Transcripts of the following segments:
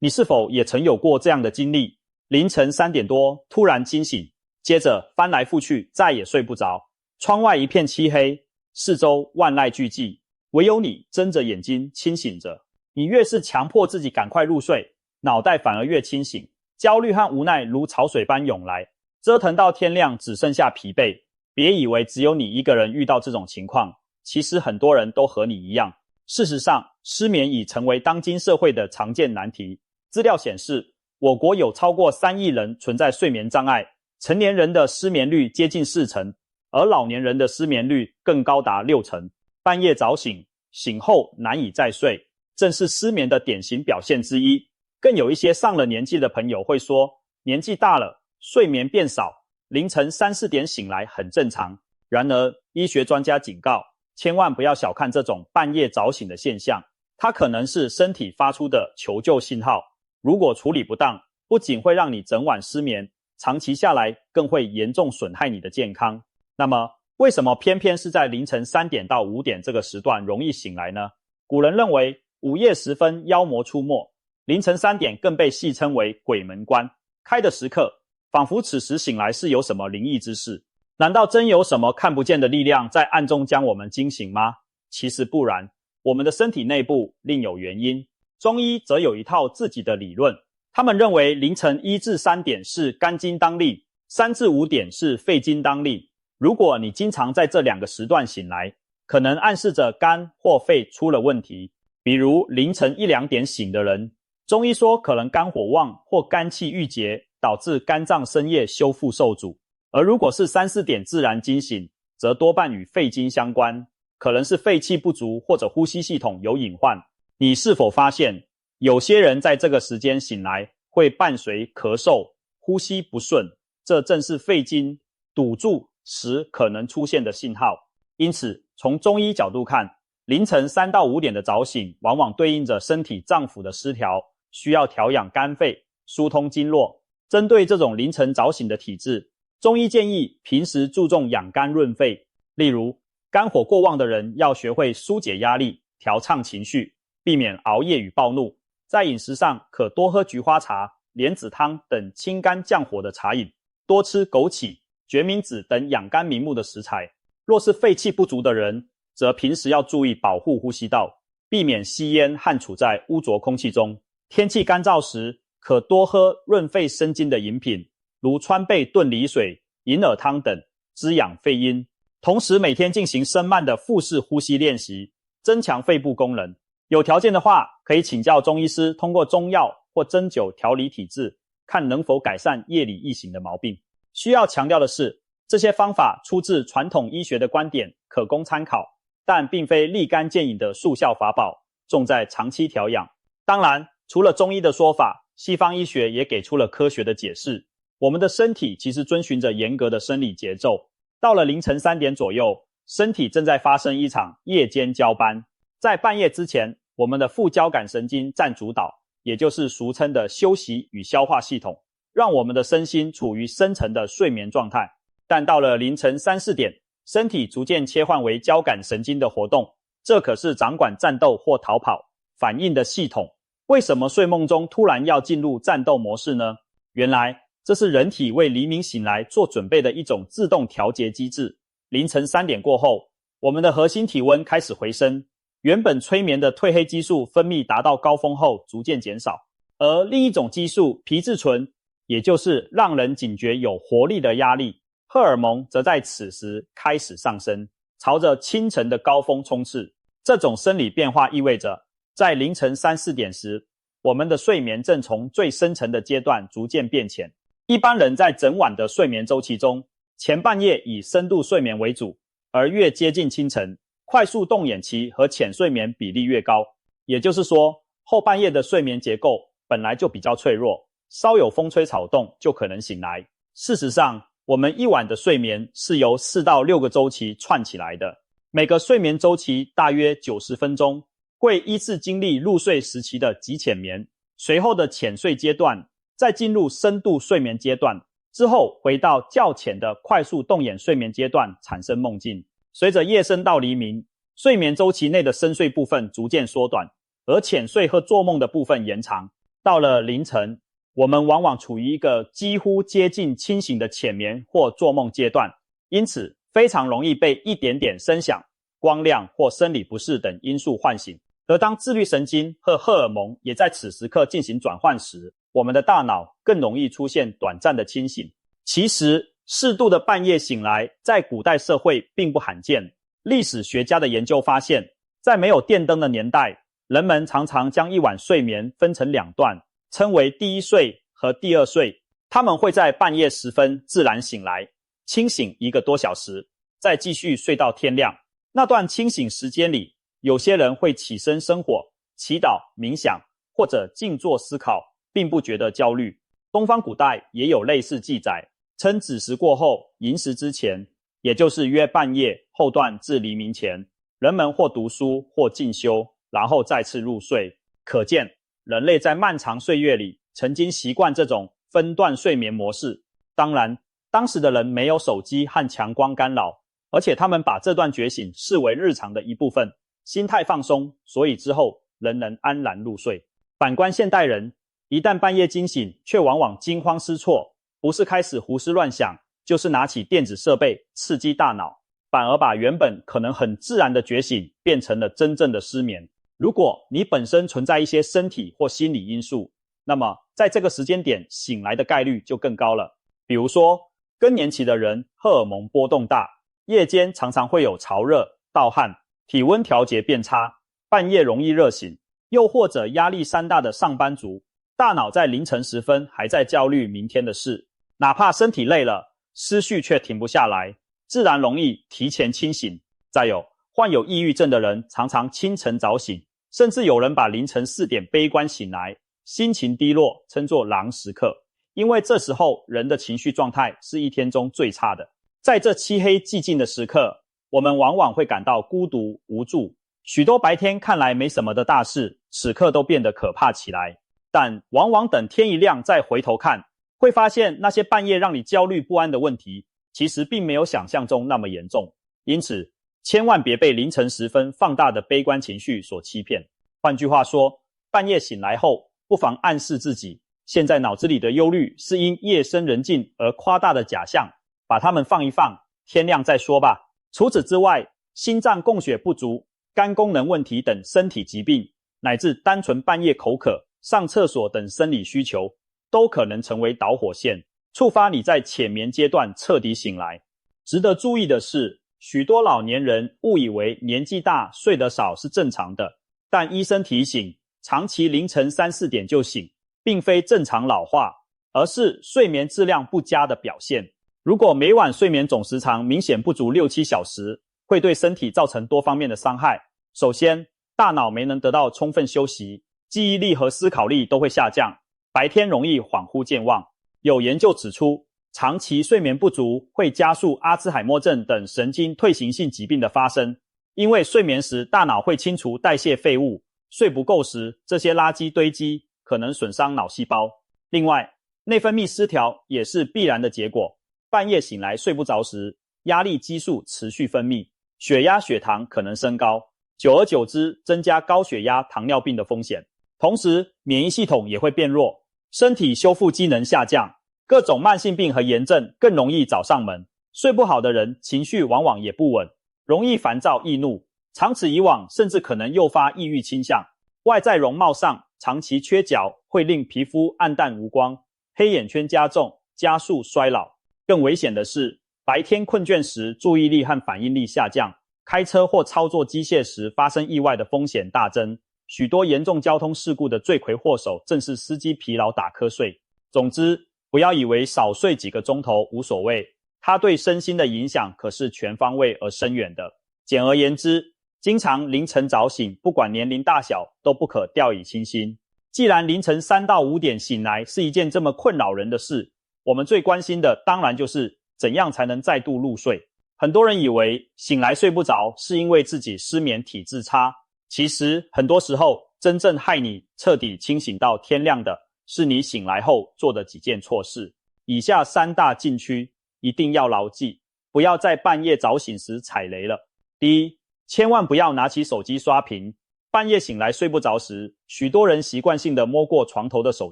你是否也曾有过这样的经历？凌晨3点多突然惊醒，接着翻来覆去再也睡不着，窗外一片漆黑，四周万籁俱寂，唯有你睁着眼睛清醒着。你越是强迫自己赶快入睡，脑袋反而越清醒，焦虑和无奈如潮水般涌来，折腾到天亮只剩下疲惫。别以为只有你一个人遇到这种情况，其实很多人都和你一样。事实上，失眠已成为当今社会的常见难题。资料显示，我国有超过3亿人存在睡眠障碍，成年人的失眠率接近40%，而老年人的失眠率更高达60%。半夜早醒，醒后难以再睡，正是失眠的典型表现之一。更有一些上了年纪的朋友会说，年纪大了，睡眠变少，凌晨3、4点醒来很正常。然而，医学专家警告，千万不要小看这种半夜早醒的现象，它可能是身体发出的求救信号。如果处理不当，不仅会让你整晚失眠，长期下来更会严重损害你的健康。那么，为什么偏偏是在凌晨3点到5点这个时段容易醒来呢？古人认为午夜时分妖魔出没，凌晨3点更被戏称为鬼门关，开的时刻，仿佛此时醒来是有什么灵异之事。难道真有什么看不见的力量在暗中将我们惊醒吗？其实不然，我们的身体内部另有原因。中医则有一套自己的理论，他们认为凌晨1至3点是肝经当令，3至5点是肺经当令。如果你经常在这2个时段醒来，可能暗示着肝或肺出了问题。比如凌晨1、2点醒的人，中医说可能肝火旺或肝气郁结，导致肝脏深夜修复受阻。而如果是3、4点自然惊醒，则多半与肺经相关，可能是肺气不足或者呼吸系统有隐患。你是否发现，有些人在这个时间醒来会伴随咳嗽、呼吸不顺，这正是肺经堵住时可能出现的信号。因此，从中医角度看，凌晨3到5点的早醒，往往对应着身体脏腑的失调，需要调养肝肺，疏通经络。针对这种凌晨早醒的体质，中医建议平时注重养肝润肺，例如肝火过旺的人要学会疏解压力，调畅情绪，避免熬夜与暴怒。在饮食上，可多喝菊花茶、莲子汤等清肝降火的茶饮，多吃枸杞、决明子等养肝明目的食材。若是肺气不足的人，则平时要注意保护呼吸道，避免吸烟和处在污浊空气中。天气干燥时，可多喝润肺生津的饮品，如川贝炖梨水、银耳汤等，滋养肺阴。同时每天进行深慢的腹式呼吸练习，增强肺部功能。有条件的话，可以请教中医师，通过中药或针灸调理体质，看能否改善夜里易醒的毛病。需要强调的是，这些方法出自传统医学的观点，可供参考，但并非立竿见影的速效法宝，重在长期调养。当然，除了中医的说法，西方医学也给出了科学的解释。我们的身体其实遵循着严格的生理节奏，到了凌晨3点左右，身体正在发生一场夜间交班。在半夜之前，我们的副交感神经占主导，也就是俗称的休息与消化系统，让我们的身心处于深层的睡眠状态。但到了凌晨3、4点，身体逐渐切换为交感神经的活动，这可是掌管战斗或逃跑反应的系统。为什么睡梦中突然要进入战斗模式呢？原来这是人体为黎明醒来做准备的一种自动调节机制。凌晨3点过后，我们的核心体温开始回升，原本催眠的褪黑激素分泌达到高峰后逐渐减少，而另一种激素皮质醇，也就是让人警觉有活力的压力荷尔蒙，则在此时开始上升，朝着清晨的高峰冲刺。这种生理变化意味着，在凌晨3、4点时，我们的睡眠正从最深层的阶段逐渐变浅。一般人在整晚的睡眠周期中，前半夜以深度睡眠为主，而越接近清晨，快速动眼期和浅睡眠比例越高。也就是说，后半夜的睡眠结构本来就比较脆弱，稍有风吹草动就可能醒来。事实上，我们一晚的睡眠是由4到6个周期串起来的，每个睡眠周期大约90分钟，会依次经历入睡时期的极浅眠，随后的浅睡阶段，再进入深度睡眠阶段，之后回到较浅的快速动眼睡眠阶段产生梦境。随着夜深到黎明，睡眠周期内的深睡部分逐渐缩短，而浅睡和做梦的部分延长。到了凌晨，我们往往处于一个几乎接近清醒的浅眠或做梦阶段，因此非常容易被一点点声响、光亮或生理不适等因素唤醒。而当自律神经和荷尔蒙也在此时刻进行转换时，我们的大脑更容易出现短暂的清醒。其实，适度的半夜醒来在古代社会并不罕见。历史学家的研究发现，在没有电灯的年代，人们常常将一晚睡眠分成两段，称为第一睡和第二睡。他们会在半夜时分自然醒来，清醒1个多小时，再继续睡到天亮。那段清醒时间里，有些人会起身生火、祈祷、冥想或者静坐思考，并不觉得焦虑。东方古代也有类似记载，称子时过后，寅时之前，也就是约半夜后段至黎明前，人们或读书或进修，然后再次入睡。可见人类在漫长岁月里曾经习惯这种分段睡眠模式。当然，当时的人没有手机和强光干扰，而且他们把这段觉醒视为日常的一部分，心态放松，所以之后仍能安然入睡。反观现代人，一旦半夜惊醒，却往往惊慌失措，不是开始胡思乱想，就是拿起电子设备刺激大脑，反而把原本可能很自然的觉醒变成了真正的失眠。如果你本身存在一些身体或心理因素，那么在这个时间点醒来的概率就更高了。比如说，更年期的人荷尔蒙波动大，夜间常常会有潮热、盗汗，体温调节变差，半夜容易热醒。又或者压力山大的上班族，大脑在凌晨时分还在焦虑明天的事，哪怕身体累了，思绪却停不下来，自然容易提前清醒。再有，患有抑郁症的人常常清晨早醒，甚至有人把凌晨4点悲观醒来，心情低落，称作狼时刻。因为这时候人的情绪状态是一天中最差的。在这漆黑寂静的时刻，我们往往会感到孤独无助，许多白天看来没什么的大事，此刻都变得可怕起来。但往往等天一亮再回头看，会发现那些半夜让你焦虑不安的问题，其实并没有想象中那么严重。因此，千万别被凌晨时分放大的悲观情绪所欺骗。换句话说，半夜醒来后，不妨暗示自己，现在脑子里的忧虑是因夜深人静而夸大的假象，把它们放一放，天亮再说吧。除此之外，心脏供血不足、肝功能问题等身体疾病，乃至单纯半夜口渴、上厕所等生理需求，都可能成为导火线，触发你在浅眠阶段彻底醒来。值得注意的是，许多老年人误以为年纪大睡得少是正常的，但医生提醒，长期凌晨3、4点就醒，并非正常老化，而是睡眠质量不佳的表现。如果每晚睡眠总时长明显不足6、7小时，会对身体造成多方面的伤害。首先，大脑没能得到充分休息，记忆力和思考力都会下降，白天容易恍惚健忘。有研究指出，长期睡眠不足会加速阿兹海默症等神经退行性疾病的发生，因为睡眠时大脑会清除代谢废物，睡不够时，这些垃圾堆积，可能损伤脑细胞。另外，内分泌失调也是必然的结果。半夜醒来睡不着时，压力激素持续分泌，血压血糖可能升高，久而久之增加高血压糖尿病的风险。同时，免疫系统也会变弱，身体修复机能下降，各种慢性病和炎症更容易找上门。睡不好的人情绪往往也不稳，容易烦躁易怒，长此以往甚至可能诱发抑郁倾向。外在容貌上，长期缺角会令皮肤暗淡无光，黑眼圈加重，加速衰老。更危险的是，白天困倦时注意力和反应力下降，开车或操作机械时发生意外的风险大增。许多严重交通事故的罪魁祸首正是司机疲劳打瞌睡。总之，不要以为少睡几个钟头无所谓，它对身心的影响可是全方位而深远的。简而言之，经常凌晨早醒，不管年龄大小，都不可掉以轻心。既然凌晨3到5点醒来是一件这么困扰人的事，我们最关心的当然就是怎样才能再度入睡。很多人以为醒来睡不着是因为自己失眠体质差，其实很多时候真正害你彻底清醒到天亮的是你醒来后做的几件错事。以下3大禁区一定要牢记，不要在半夜早醒时踩雷了。第一，千万不要拿起手机刷屏。半夜醒来睡不着时，许多人习惯性的摸过床头的手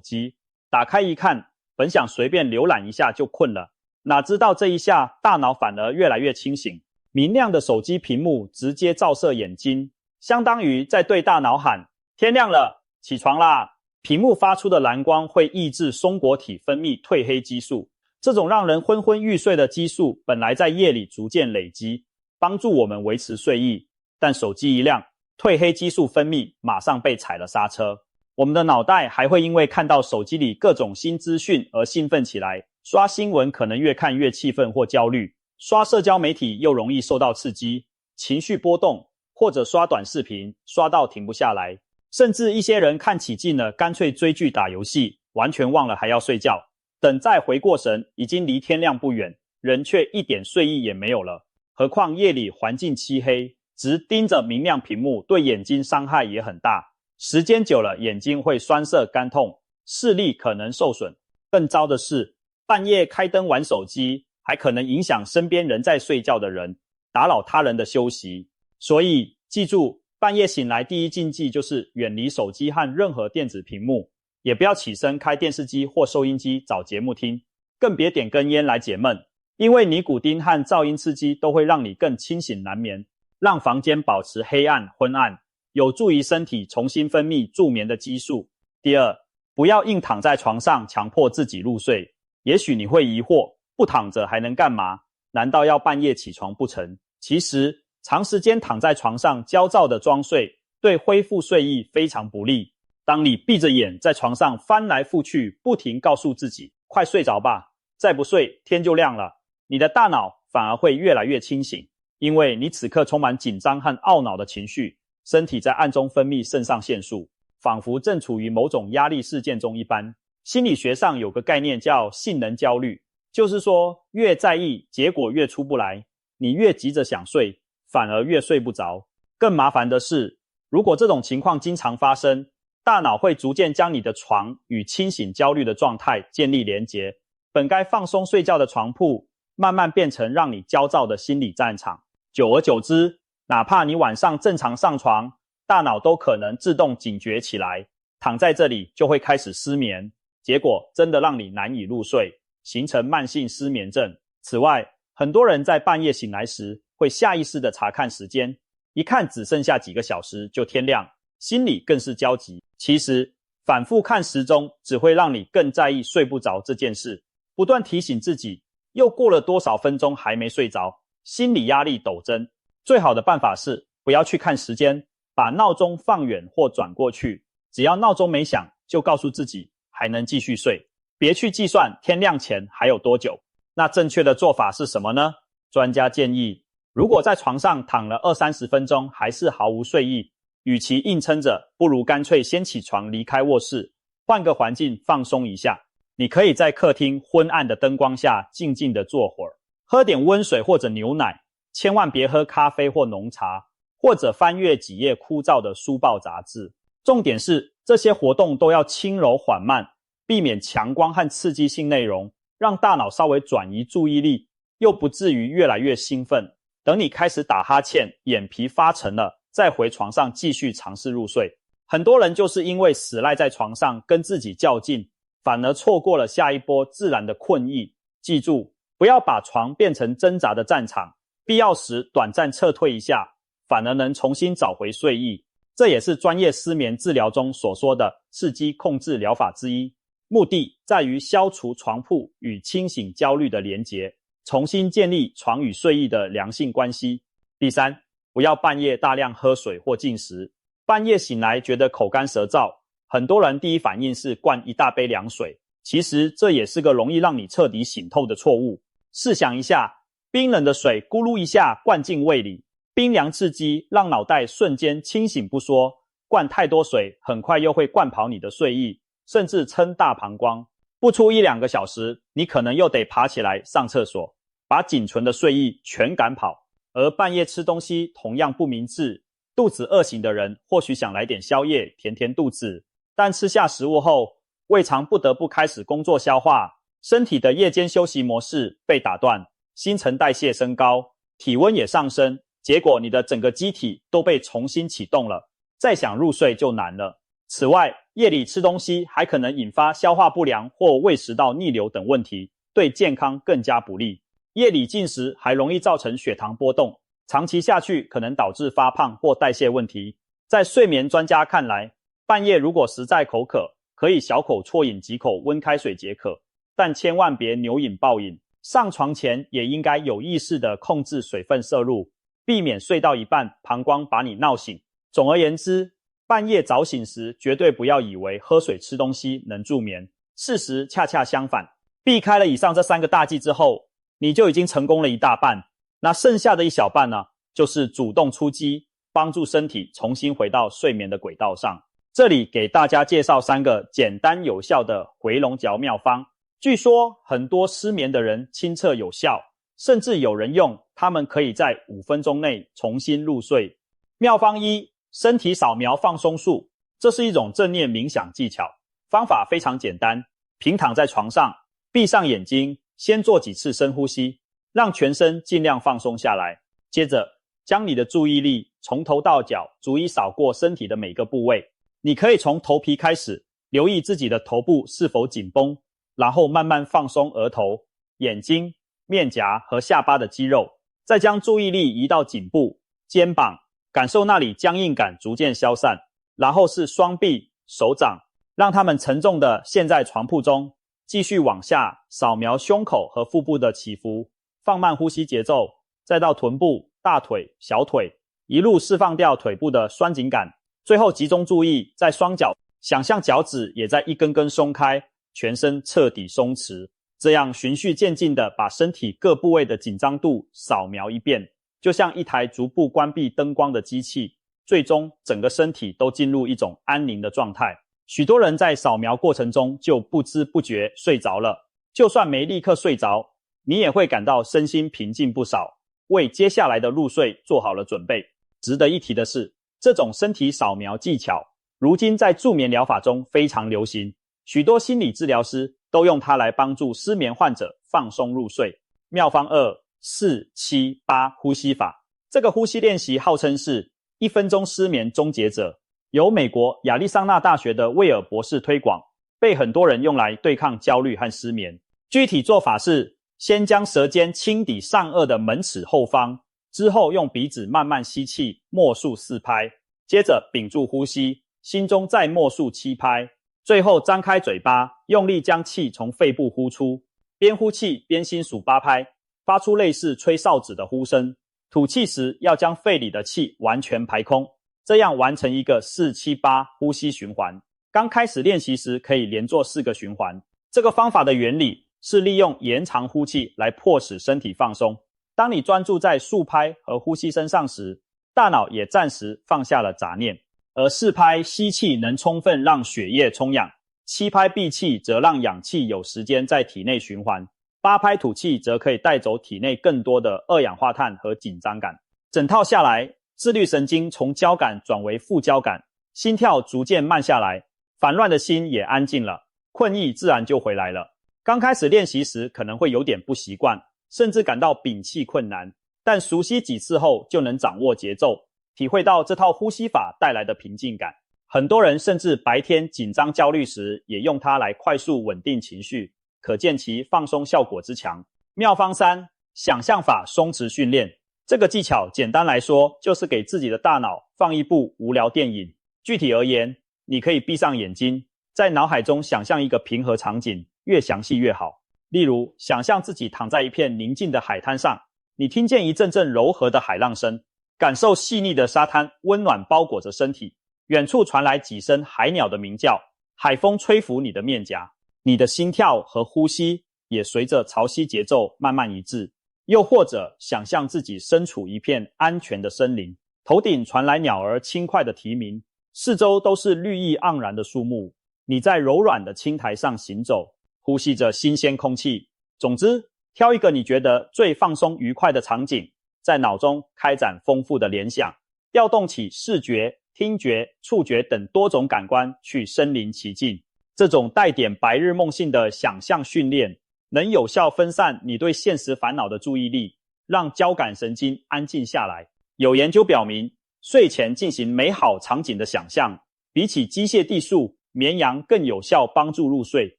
机，打开一看，本想随便浏览一下就困了，哪知道这一下大脑反而越来越清醒。明亮的手机屏幕直接照射眼睛，相当于在对大脑喊天亮了，起床啦。屏幕发出的蓝光会抑制松果体分泌褪黑激素，这种让人昏昏欲睡的激素本来在夜里逐渐累积，帮助我们维持睡意，但手机一亮，褪黑激素分泌马上被踩了刹车。我们的脑袋还会因为看到手机里各种新资讯而兴奋起来，刷新闻可能越看越气愤或焦虑，刷社交媒体又容易受到刺激，情绪波动，或者刷短视频，刷到停不下来。甚至一些人看起劲了，干脆追剧打游戏，完全忘了还要睡觉。等再回过神，已经离天亮不远，人却一点睡意也没有了。何况夜里环境漆黑，直盯着明亮屏幕，对眼睛伤害也很大。时间久了，眼睛会酸涩干痛，视力可能受损。更糟的是，半夜开灯玩手机，还可能影响身边人在睡觉的人，打扰他人的休息。所以记住，半夜醒来第一禁忌就是远离手机和任何电子屏幕，也不要起身开电视机或收音机找节目听，更别点根烟来解闷，因为尼古丁和噪音刺激都会让你更清醒难眠，让房间保持黑暗昏暗，有助于身体重新分泌助眠的激素。第二，不要硬躺在床上强迫自己入睡。也许你会疑惑，不躺着还能干嘛？难道要半夜起床不成？其实长时间躺在床上焦躁的装睡，对恢复睡意非常不利。当你闭着眼在床上翻来覆去，不停告诉自己快睡着吧，再不睡天就亮了，你的大脑反而会越来越清醒，因为你此刻充满紧张和懊恼的情绪，身体在暗中分泌肾上腺素，仿佛正处于某种压力事件中一般。心理学上有个概念叫性能焦虑，就是说越在意结果越出不来，你越急着想睡，反而越睡不着。更麻烦的是，如果这种情况经常发生，大脑会逐渐将你的床与清醒焦虑的状态建立连结，本该放松睡觉的床铺，慢慢变成让你焦躁的心理战场。久而久之，哪怕你晚上正常上床，大脑都可能自动警觉起来，躺在这里就会开始失眠，结果真的让你难以入睡，形成慢性失眠症。此外，很多人在半夜醒来时会下意识地查看时间，一看只剩下几个小时就天亮，心里更是焦急。其实反复看时钟只会让你更在意睡不着这件事，不断提醒自己又过了多少分钟还没睡着，心理压力陡增。最好的办法是不要去看时间，把闹钟放远或转过去，只要闹钟没响，就告诉自己还能继续睡，别去计算天亮前还有多久。那正确的做法是什么呢？专家建议，如果在床上躺了20-30分钟还是毫无睡意，与其硬撑着，不如干脆先起床离开卧室，换个环境放松一下。你可以在客厅昏暗的灯光下静静地坐会儿，喝点温水或者牛奶，千万别喝咖啡或浓茶，或者翻阅几页枯燥的书报杂志。重点是这些活动都要轻柔缓慢，避免强光和刺激性内容，让大脑稍微转移注意力，又不至于越来越兴奋。等你开始打哈欠，眼皮发沉了，再回床上继续尝试入睡。很多人就是因为死赖在床上跟自己较劲，反而错过了下一波自然的困意。记住，不要把床变成挣扎的战场，必要时短暂撤退一下，反而能重新找回睡意。这也是专业失眠治疗中所说的刺激控制疗法之一，目的在于消除床铺与清醒焦虑的连结，重新建立床与睡意的良性关系。第三，不要半夜大量喝水或进食。半夜醒来觉得口干舌燥，很多人第一反应是灌一大杯凉水，其实这也是个容易让你彻底醒透的错误。试想一下，冰冷的水咕噜一下灌进胃里，冰凉刺激让脑袋瞬间清醒不说，灌太多水很快又会灌跑你的睡意，甚至撑大膀胱。不出1-2个小时，你可能又得爬起来上厕所，把仅存的睡意全赶跑。而半夜吃东西同样不明智，肚子饿醒的人或许想来点宵夜填填肚子，但吃下食物后，胃肠不得不开始工作消化，身体的夜间休息模式被打断，新陈代谢升高，体温也上升，结果你的整个机体都被重新启动了。再想入睡就难了。此外，夜里吃东西还可能引发消化不良或胃食道逆流等问题，对健康更加不利。夜里进食还容易造成血糖波动，长期下去可能导致发胖或代谢问题。在睡眠专家看来，半夜如果实在口渴，可以小口啜饮几口温开水解渴，但千万别牛饮暴饮。上床前也应该有意识地控制水分摄入，避免睡到一半膀胱把你闹醒。总而言之，半夜早醒时绝对不要以为喝水吃东西能助眠，事实恰恰相反。避开了以上这3个大忌之后，你就已经成功了一大半。那剩下的一小半呢，就是主动出击，帮助身体重新回到睡眠的轨道上。这里给大家介绍3个简单有效的回笼觉妙方。据说很多失眠的人清澈有效，甚至有人用他们可以在5分钟内重新入睡。妙方1，身体扫描放松术。这是一种正念冥想技巧，方法非常简单，平躺在床上，闭上眼睛，先做几次深呼吸，让全身尽量放松下来。接着将你的注意力从头到脚逐一扫过身体的每个部位，你可以从头皮开始，留意自己的头部是否紧绷，然后慢慢放松额头、眼睛、面颊和下巴的肌肉，再将注意力移到颈部、肩膀，感受那里僵硬感逐渐消散。然后是双臂、手掌，让它们沉重地陷在床铺中，继续往下扫描胸口和腹部的起伏，放慢呼吸节奏，再到臀部、大腿、小腿，一路释放掉腿部的酸紧感。最后集中注意在双脚，想象脚趾也在一根根松开，全身彻底松弛。这样循序渐进地把身体各部位的紧张度扫描一遍，就像一台逐步关闭灯光的机器，最终整个身体都进入一种安宁的状态。许多人在扫描过程中就不知不觉睡着了，就算没立刻睡着，你也会感到身心平静不少，为接下来的入睡做好了准备。值得一提的是，这种身体扫描技巧如今在助眠疗法中非常流行，许多心理治疗师都用它来帮助失眠患者放松入睡。妙方2， 4-7-8呼吸法。这个呼吸练习号称是1分钟失眠终结者，由美国亚利桑那大学的威尔博士推广，被很多人用来对抗焦虑和失眠。具体做法是，先将舌尖轻抵上颚的门齿后方，之后用鼻子慢慢吸气，默数4拍，接着屏住呼吸，心中再默数7拍，最后张开嘴巴，用力将气从肺部呼出，边呼气边心数8拍，发出类似吹哨子的呼声。吐气时要将肺里的气完全排空，这样完成一个4-7-8呼吸循环。刚开始练习时可以连做4个循环。这个方法的原理是利用延长呼气来迫使身体放松。当你专注在数拍和呼吸声上时，大脑也暂时放下了杂念。而4拍吸气能充分让血液充氧，7拍闭气则让氧气有时间在体内循环，8拍吐气则可以带走体内更多的二氧化碳和紧张感。整套下来，自律神经从交感转为副交感，心跳逐渐慢下来，烦乱的心也安静了，困意自然就回来了。刚开始练习时可能会有点不习惯，甚至感到屏气困难，但熟悉几次后就能掌握节奏，体会到这套呼吸法带来的平静感。很多人甚至白天紧张焦虑时也用它来快速稳定情绪，可见其放松效果之强。妙方3，想象法松弛训练。这个技巧简单来说，就是给自己的大脑放一部无聊电影。具体而言，你可以闭上眼睛，在脑海中想象一个平和场景，越详细越好。例如，想象自己躺在一片宁静的海滩上，你听见一阵阵柔和的海浪声，感受细腻的沙滩温暖包裹着身体，远处传来几声海鸟的鸣叫，海风吹拂你的面颊，你的心跳和呼吸也随着潮汐节奏慢慢一致。又或者想象自己身处一片安全的森林，头顶传来鸟儿轻快的啼鸣，四周都是绿意盎然的树木，你在柔软的青苔上行走，呼吸着新鲜空气。总之，挑一个你觉得最放松愉快的场景，在脑中开展丰富的联想，调动起视觉、听觉、触觉等多种感官去身临其境。这种带点白日梦性的想象训练，能有效分散你对现实烦恼的注意力，让交感神经安静下来。有研究表明，睡前进行美好场景的想象，比起机械地数，绵羊更有效帮助入睡。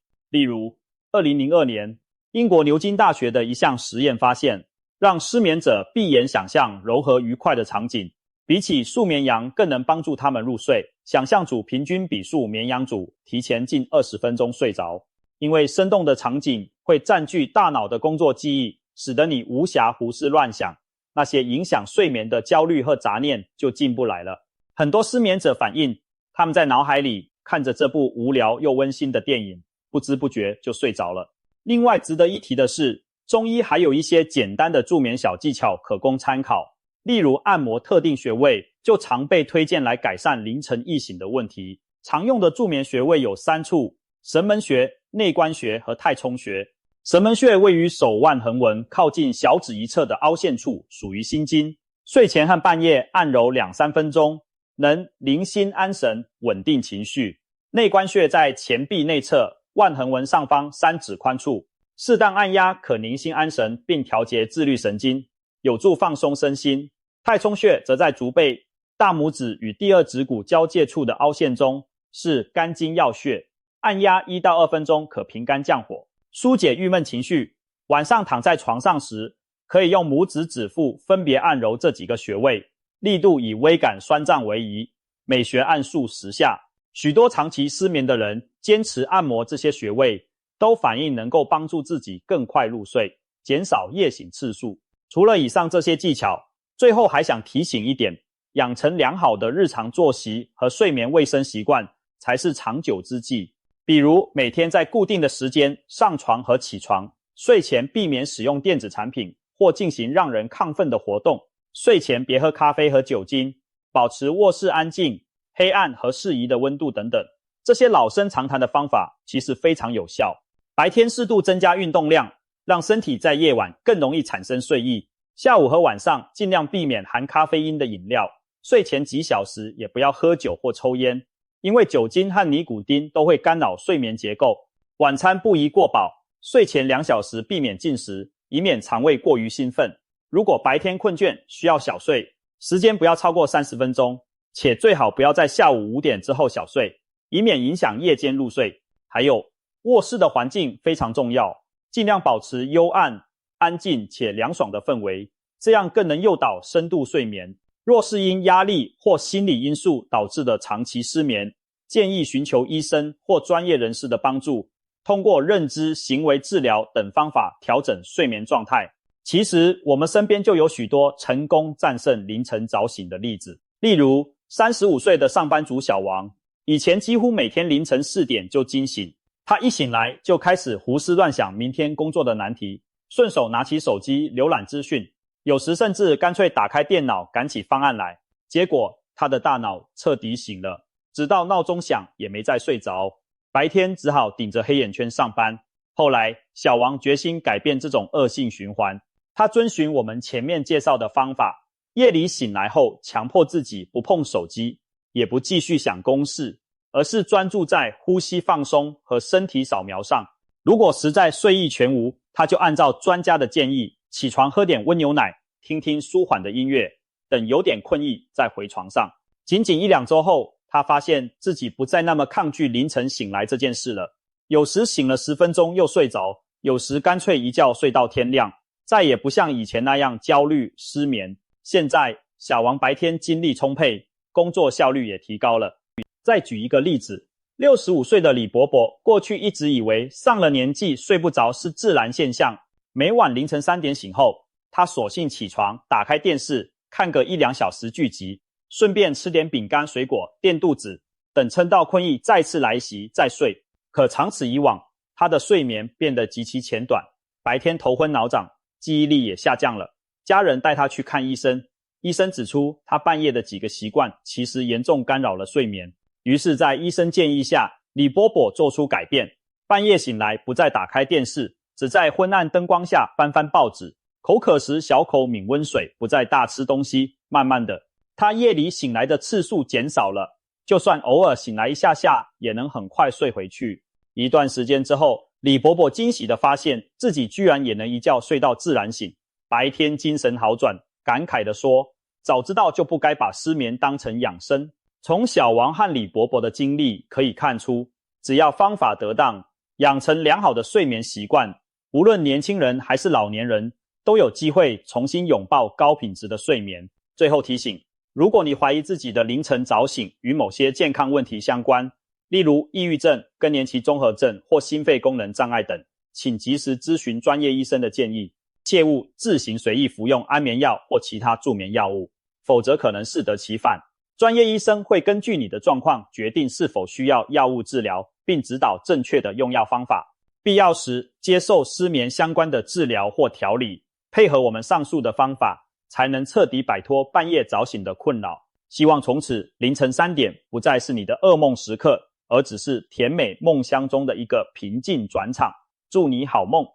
例如2002年英国牛津大学的一项实验发现，让失眠者闭眼想象柔和愉快的场景，比起数绵羊更能帮助他们入睡。想象组平均比数绵羊组提前近20分钟睡着，因为生动的场景会占据大脑的工作记忆，使得你无暇胡思乱想，那些影响睡眠的焦虑和杂念就进不来了。很多失眠者反映，他们在脑海里看着这部无聊又温馨的电影，不知不觉就睡着了。另外值得一提的是，中医还有一些简单的助眠小技巧可供参考，例如按摩特定穴位，就常被推荐来改善凌晨易醒的问题。常用的助眠穴位有3处：神门穴、内关穴和太冲穴。神门穴位于手腕横纹靠近小指一侧的凹陷处，属于心经。睡前和半夜按揉2-3分钟，能宁心安神，稳定情绪。内关穴在前臂内侧，腕横纹上方3指宽处，适当按压可宁心安神，并调节自律神经，有助放松身心。太冲穴则在足背大拇指与第2指骨交界处的凹陷中，是肝经要穴，按压1到2分钟可平肝降火，疏解郁闷情绪。晚上躺在床上时，可以用拇指指腹分别按揉这几个穴位，力度以微感酸胀为宜，每穴按数10下。许多长期失眠的人坚持按摩这些穴位，都反映能够帮助自己更快入睡，减少夜醒次数。除了以上这些技巧，最后还想提醒一点，养成良好的日常作息和睡眠卫生习惯才是长久之计。比如每天在固定的时间上床和起床，睡前避免使用电子产品或进行让人亢奋的活动，睡前别喝咖啡和酒精，保持卧室安静、黑暗和适宜的温度等等。这些老生常谈的方法其实非常有效。白天适度增加运动量，让身体在夜晚更容易产生睡意。下午和晚上尽量避免含咖啡因的饮料，睡前几小时也不要喝酒或抽烟，因为酒精和尼古丁都会干扰睡眠结构。晚餐不宜过饱，睡前2小时避免进食，以免肠胃过于兴奋。如果白天困倦需要小睡，时间不要超过30分钟，且最好不要在下午5点之后小睡，以免影响夜间入睡。还有，卧室的环境非常重要，尽量保持幽暗、安静且凉爽的氛围，这样更能诱导深度睡眠。若是因压力或心理因素导致的长期失眠，建议寻求医生或专业人士的帮助，通过认知、行为治疗等方法调整睡眠状态。其实我们身边就有许多成功战胜凌晨早醒的例子，例如35岁的上班族小王，以前几乎每天凌晨4点就惊醒，他一醒来就开始胡思乱想明天工作的难题，顺手拿起手机浏览资讯，有时甚至干脆打开电脑赶起方案来，结果他的大脑彻底醒了，直到闹钟响也没再睡着，白天只好顶着黑眼圈上班。后来小王决心改变这种恶性循环，他遵循我们前面介绍的方法，夜里醒来后强迫自己不碰手机，也不继续想公事，而是专注在呼吸放松和身体扫描上。如果实在睡意全无，他就按照专家的建议，起床喝点温牛奶，听听舒缓的音乐，等有点困意再回床上。仅仅1-2周后，他发现自己不再那么抗拒凌晨醒来这件事了，有时醒了10分钟又睡着，有时干脆一觉睡到天亮，再也不像以前那样焦虑失眠。现在小王白天精力充沛，工作效率也提高了。再举一个例子，65岁的李伯伯过去一直以为上了年纪睡不着是自然现象，每晚凌晨3点醒后，他索性起床打开电视看个1-2小时剧集，顺便吃点饼干水果垫肚子，等撑到困意再次来袭再睡。可长此以往，他的睡眠变得极其浅短，白天头昏脑胀，记忆力也下降了。家人带他去看医生，医生指出他半夜的几个习惯其实严重干扰了睡眠。于是在医生建议下，李伯伯做出改变，半夜醒来不再打开电视，只在昏暗灯光下翻翻报纸，口渴时小口抿温水，不再大吃东西。慢慢的，他夜里醒来的次数减少了，就算偶尔醒来一下下，也能很快睡回去。一段时间之后，李伯伯惊喜地发现自己居然也能一觉睡到自然醒，白天精神好转，感慨地说，早知道就不该把失眠当成养生。从小王和李伯伯的经历可以看出，只要方法得当，养成良好的睡眠习惯，无论年轻人还是老年人，都有机会重新拥抱高品质的睡眠。最后提醒，如果你怀疑自己的凌晨早醒与某些健康问题相关，例如抑郁症、更年期综合症或心肺功能障碍等，请及时咨询专业医生的建议，切勿自行随意服用安眠药或其他助眠药物，否则可能适得其反。专业医生会根据你的状况决定是否需要药物治疗，并指导正确的用药方法。必要时接受失眠相关的治疗或调理，配合我们上述的方法，才能彻底摆脱半夜早醒的困扰。希望从此凌晨3点不再是你的噩梦时刻，而只是甜美梦乡中的一个平静转场。祝你好梦。